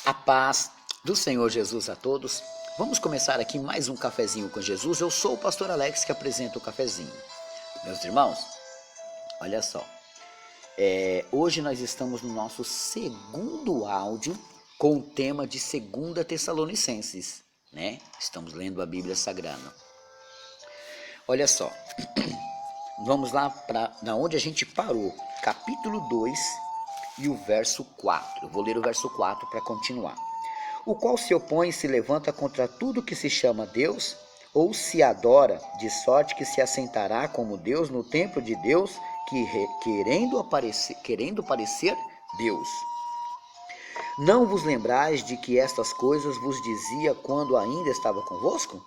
A paz do Senhor Jesus a todos. Vamos começar aqui mais um cafezinho com Jesus. Eu sou o pastor Alex que apresenta o cafezinho. Meus irmãos, olha só. Hoje nós estamos no nosso segundo áudio com o tema de 2 Tessalonicenses, né? Estamos lendo a Bíblia Sagrada. Olha só. Vamos lá para onde a gente parou. Capítulo 2 e o verso 4. Eu vou ler o verso 4 para continuar. O qual se opõe e se levanta contra tudo que se chama Deus, ou se adora, de sorte que se assentará como Deus no templo de Deus, querendo parecer Deus. Não vos lembrais de que estas coisas vos dizia quando ainda estava convosco?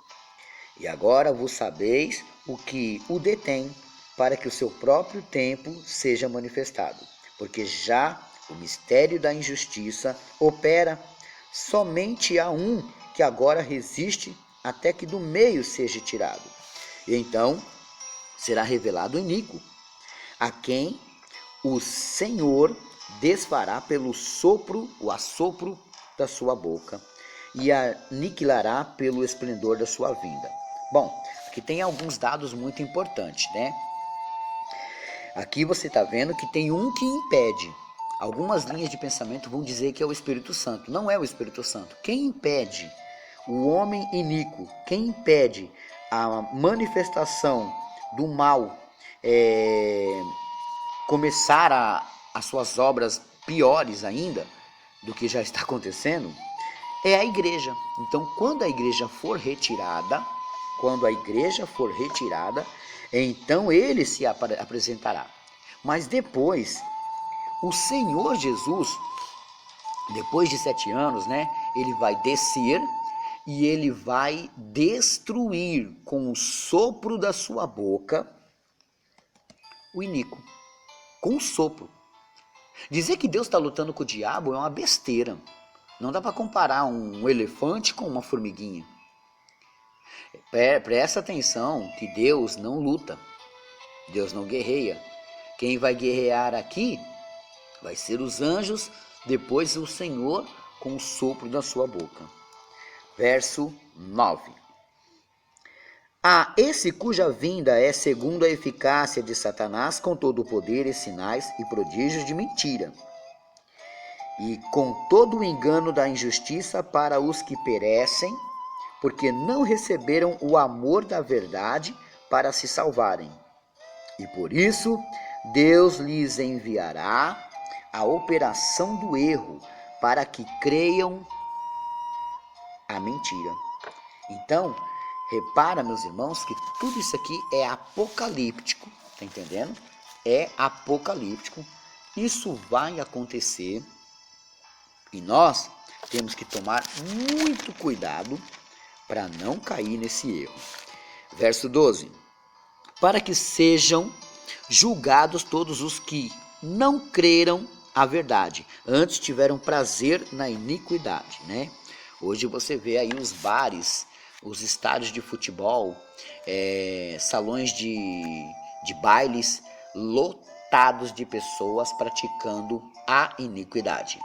E agora vos sabeis o que o detém, para que o seu próprio tempo seja manifestado. Porque já o mistério da injustiça opera. Somente há um que agora resiste até que do meio seja tirado. E então será revelado o iníquo, a quem o Senhor desfará pelo o assopro da sua boca e aniquilará pelo esplendor da sua vinda. Bom, aqui tem alguns dados muito importantes, né? Aqui você está vendo que tem um que impede. Algumas linhas de pensamento vão dizer que é o Espírito Santo. Não é o Espírito Santo. Quem impede o homem iníquo, quem impede a manifestação do mal começar as suas obras piores ainda do que já está acontecendo, é a igreja. Então, quando a igreja for retirada, então ele se apresentará. Mas depois, o Senhor Jesus, depois de 7 anos, né, ele vai descer e ele vai destruir com o sopro da sua boca o iníquo. Com o sopro. Dizer que Deus está lutando com o diabo é uma besteira. Não dá para comparar um elefante com uma formiguinha. Presta atenção que Deus não luta. Deus não guerreia. Quem vai guerrear aqui vai ser os anjos, depois o Senhor com o sopro da sua boca. Verso 9. Esse cuja vinda é segundo a eficácia de Satanás, com todo o poder e sinais e prodígios de mentira, e com todo o engano da injustiça para os que perecem, porque não receberam o amor da verdade para se salvarem. E por isso Deus lhes enviará a operação do erro, para que creiam a mentira. Então, repara, meus irmãos, que tudo isso aqui é apocalíptico, tá entendendo? É apocalíptico, isso vai acontecer e nós temos que tomar muito cuidado para não cair nesse erro. Verso 12. Para que sejam julgados todos os que não creram a verdade, antes tiveram prazer na iniquidade, né? Hoje você vê aí os bares, os estádios de futebol, salões de bailes lotados de pessoas praticando a iniquidade.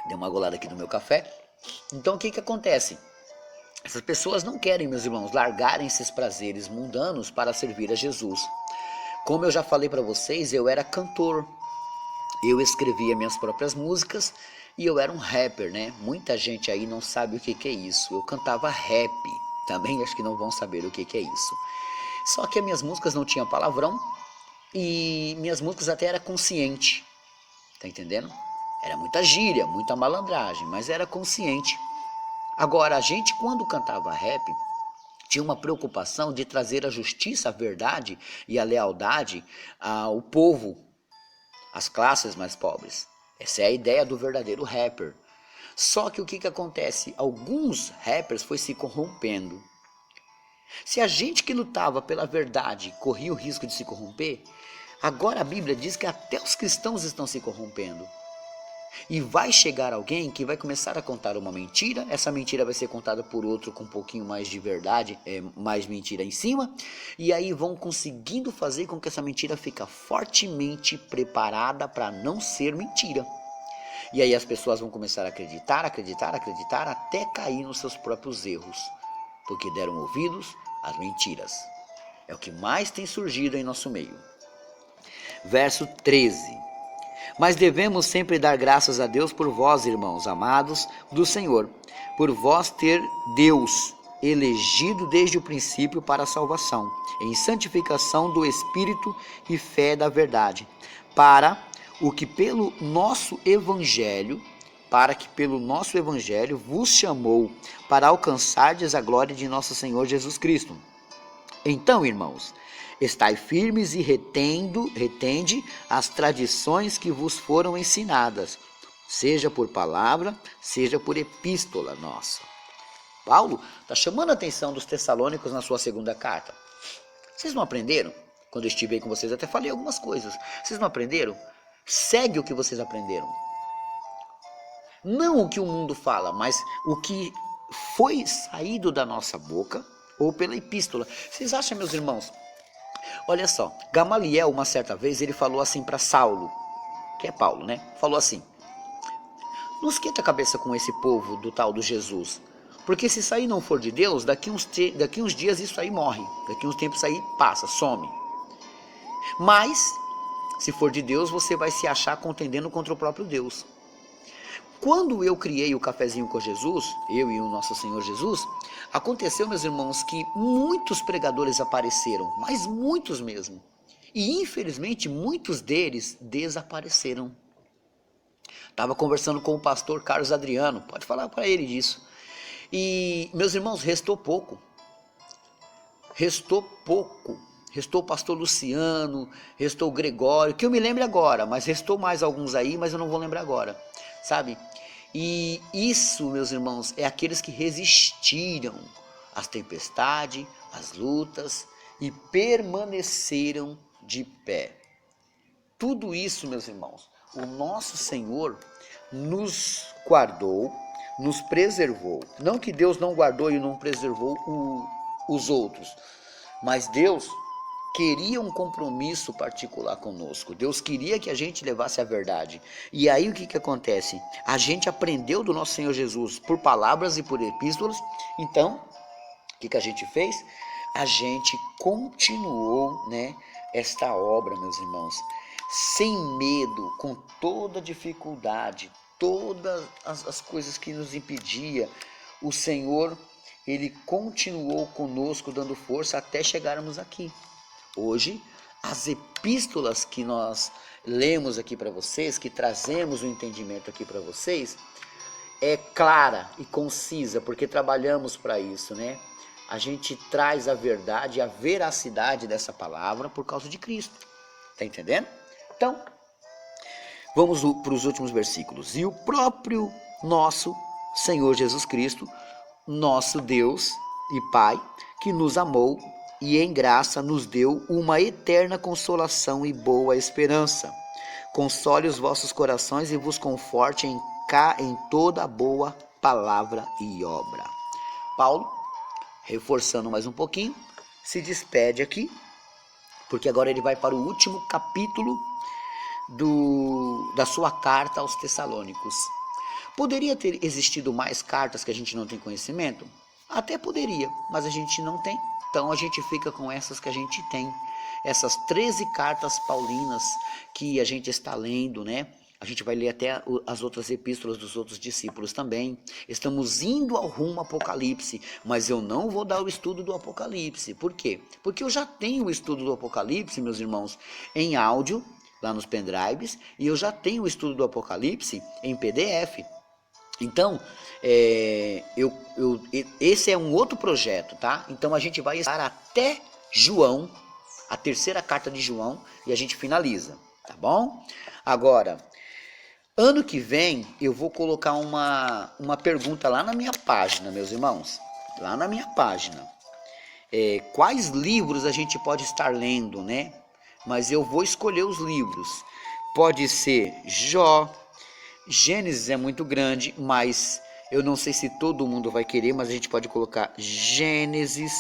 Dei uma golada aqui no meu café. Então o que acontece? Essas pessoas não querem, meus irmãos, largarem esses prazeres mundanos para servir a Jesus. Como eu já falei para vocês, eu era cantor, eu escrevia minhas próprias músicas e eu era um rapper, né? Muita gente aí não sabe o que é isso. Eu cantava rap, também acho que não vão saber o que é isso. Só que as minhas músicas não tinham palavrão e minhas músicas até eram consciente, tá entendendo? Era muita gíria, muita malandragem, mas era consciente. Agora, a gente quando cantava rap, tinha uma preocupação de trazer a justiça, a verdade e a lealdade ao povo, às classes mais pobres. Essa é a ideia do verdadeiro rapper. Só que o que acontece? Alguns rappers foi se corrompendo. Se a gente que lutava pela verdade corria o risco de se corromper, agora a Bíblia diz que até os cristãos estão se corrompendo. E vai chegar alguém que vai começar a contar uma mentira, essa mentira vai ser contada por outro com um pouquinho mais de verdade, mais mentira em cima, e aí vão conseguindo fazer com que essa mentira fique fortemente preparada para não ser mentira. E aí as pessoas vão começar a acreditar, até cair nos seus próprios erros, porque deram ouvidos às mentiras. É o que mais tem surgido em nosso meio. Verso 13. Mas devemos sempre dar graças a Deus por vós, irmãos amados do Senhor, por vós ter Deus elegido desde o princípio para a salvação, em santificação do Espírito e fé da verdade, para que pelo nosso Evangelho vos chamou, para alcançardes a glória de nosso Senhor Jesus Cristo. Então, irmãos, estai firmes e retende as tradições que vos foram ensinadas, seja por palavra, seja por epístola nossa. Paulo está chamando a atenção dos tessalônicos na sua segunda carta. Vocês não aprenderam? Quando eu estive aí com vocês, até falei algumas coisas. Vocês não aprenderam? Segue o que vocês aprenderam. Não o que o mundo fala, mas o que foi saído da nossa boca ou pela epístola. Vocês acham, meus irmãos? Olha só, Gamaliel, uma certa vez, ele falou assim para Saulo, que é Paulo, né? Falou assim: não esquenta a cabeça com esse povo do tal do Jesus, porque se isso aí não for de Deus, daqui uns dias isso aí morre, daqui uns tempos isso aí passa, some. Mas, se for de Deus, você vai se achar contendendo contra o próprio Deus. Quando eu criei o Cafezinho com Jesus, eu e o nosso Senhor Jesus, aconteceu, meus irmãos, que muitos pregadores apareceram, mas muitos mesmo. E infelizmente muitos deles desapareceram. Estava conversando com o pastor Carlos Adriano, pode falar para ele disso. E, meus irmãos, restou pouco. Restou o pastor Luciano, restou o Gregório, que eu me lembro agora, mas restou mais alguns aí, mas eu não vou lembrar agora, sabe? E isso, meus irmãos, é aqueles que resistiram às tempestades, às lutas e permaneceram de pé. Tudo isso, meus irmãos, o nosso Senhor nos guardou, nos preservou. Não que Deus não guardou e não preservou os outros, mas Deus queria um compromisso particular conosco. Deus queria que a gente levasse a verdade. E aí o que acontece? A gente aprendeu do nosso Senhor Jesus por palavras e por epístolas. Então, o que a gente fez? A gente continuou, né, esta obra, meus irmãos, sem medo, com toda dificuldade, todas as coisas que nos impedia. O Senhor, Ele continuou conosco, dando força até chegarmos aqui. Hoje, as epístolas que nós lemos aqui para vocês, que trazemos o entendimento aqui para vocês, é clara e concisa, porque trabalhamos para isso, né? A gente traz a verdade e a veracidade dessa palavra por causa de Cristo. Tá entendendo? Então, vamos para os últimos versículos. E o próprio nosso Senhor Jesus Cristo, nosso Deus e Pai, que nos amou e em graça nos deu uma eterna consolação e boa esperança. Console os vossos corações e vos conforte em toda boa palavra e obra. Paulo, reforçando mais um pouquinho, se despede aqui, porque agora ele vai para o último capítulo da sua carta aos Tessalônicos. Poderia ter existido mais cartas que a gente não tem conhecimento? Até poderia, mas a gente não tem. Então a gente fica com essas que a gente tem. Essas 13 cartas paulinas que a gente está lendo, né? A gente vai ler até as outras epístolas dos outros discípulos também. Estamos indo ao rumo Apocalipse, mas eu não vou dar o estudo do Apocalipse. Por quê? Porque eu já tenho o estudo do Apocalipse, meus irmãos, em áudio, lá nos pendrives, e eu já tenho o estudo do Apocalipse em PDF. Então, esse é um outro projeto, tá? Então a gente vai estar até João, a terceira carta de João, e a gente finaliza, tá bom? Agora, ano que vem eu vou colocar uma pergunta lá na minha página, meus irmãos, lá na minha página. Quais livros a gente pode estar lendo, né? Mas eu vou escolher os livros. Pode ser Jó, Gênesis é muito grande, mas eu não sei se todo mundo vai querer, mas a gente pode colocar Gênesis,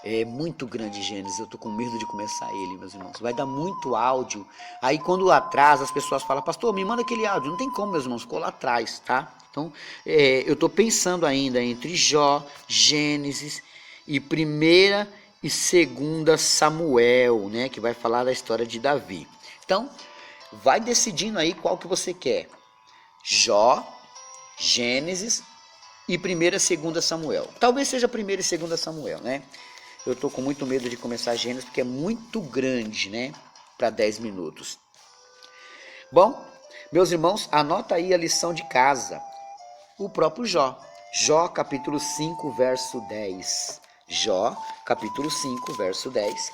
É muito grande Gênesis, eu tô com medo de começar ele, meus irmãos. Vai dar muito áudio. Aí quando atrasa, as pessoas falam, pastor, me manda aquele áudio. Não tem como, meus irmãos, ficou lá atrás, tá? Então, eu tô pensando ainda entre Jó, Gênesis e 1ª e 2ª Samuel, né? Que vai falar da história de Davi. Então, vai decidindo aí qual que você quer. Jó, Gênesis e 1ª e 2ª Samuel. Talvez seja 1ª e 2ª Samuel, né? Eu tô com muito medo de começar Gênesis porque é muito grande, né? Para 10 minutos. Bom, meus irmãos, anota aí a lição de casa. O próprio Jó. Jó, capítulo 5, verso 10. Jó, capítulo 5, verso 10.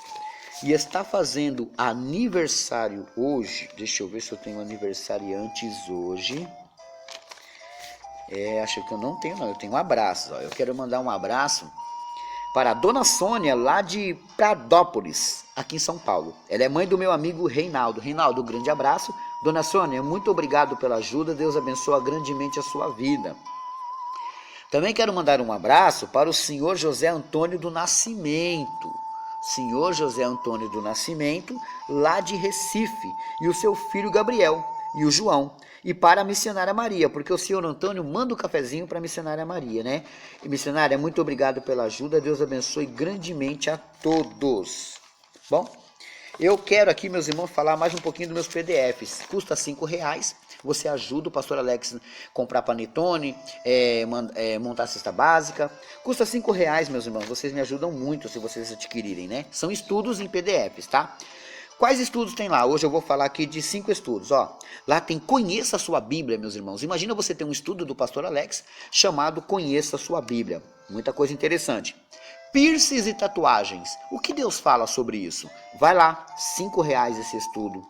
E está fazendo aniversário hoje. Deixa eu ver se eu tenho aniversariantes hoje. Acho que eu não tenho, não. Eu tenho um abraço. Ó. Eu quero mandar um abraço para a Dona Sônia, lá de Pradópolis, aqui em São Paulo. Ela é mãe do meu amigo Reinaldo. Reinaldo, um grande abraço. Dona Sônia, muito obrigado pela ajuda. Deus abençoe grandemente a sua vida. Também quero mandar um abraço para o senhor José Antônio do Nascimento. Senhor José Antônio do Nascimento, lá de Recife. E o seu filho Gabriel e o João. E para a missionária Maria, porque o senhor Antônio manda o cafezinho para a missionária Maria, né? E missionária, muito obrigado pela ajuda, Deus abençoe grandemente a todos. Bom, eu quero aqui, meus irmãos, falar mais um pouquinho dos meus PDFs. Custa R$5, você ajuda o pastor Alex a comprar panetone, montar a cesta básica. Custa R$5, meus irmãos, vocês me ajudam muito se vocês adquirirem, né? São estudos em PDFs, tá? Quais estudos tem lá? Hoje eu vou falar aqui de 5 estudos, ó. Lá tem Conheça a Sua Bíblia, meus irmãos. Imagina você ter um estudo do pastor Alex chamado Conheça a Sua Bíblia. Muita coisa interessante. Piercings e tatuagens. O que Deus fala sobre isso? Vai lá, R$5 esse estudo.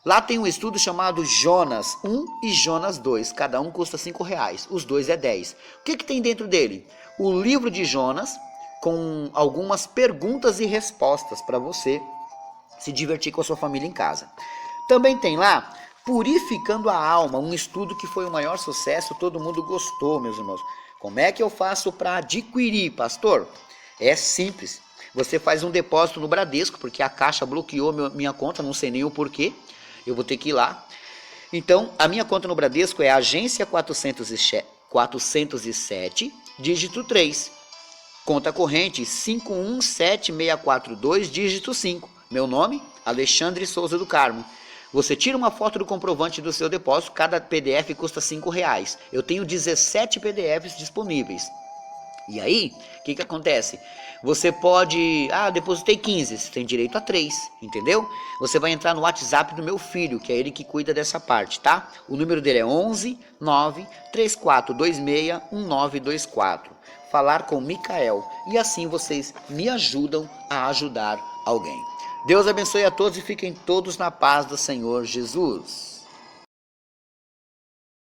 Lá tem um estudo chamado Jonas 1 e Jonas 2. Cada um custa R$5. Os dois é 10. O que tem dentro dele? O livro de Jonas com algumas perguntas e respostas para você se divertir com a sua família em casa. Também tem lá Purificando a Alma, um estudo que foi o maior sucesso, todo mundo gostou, meus irmãos. Como é que eu faço para adquirir, pastor? É simples. Você faz um depósito no Bradesco, porque a Caixa bloqueou minha conta, não sei nem o porquê. Eu vou ter que ir lá. Então, a minha conta no Bradesco é agência 407, dígito 3. Conta corrente 517642, dígito 5. Meu nome, Alexandre Souza do Carmo. Você tira uma foto do comprovante do seu depósito, cada PDF custa R$5. Eu tenho 17 PDFs disponíveis. E aí, o que acontece? Você pode... depositei 15, você tem direito a 3, entendeu? Você vai entrar no WhatsApp do meu filho, que é ele que cuida dessa parte, tá? O número dele é 11 9 3426 1924. Falar com Micael. E assim vocês me ajudam a ajudar alguém. Deus abençoe a todos e fiquem todos na paz do Senhor Jesus.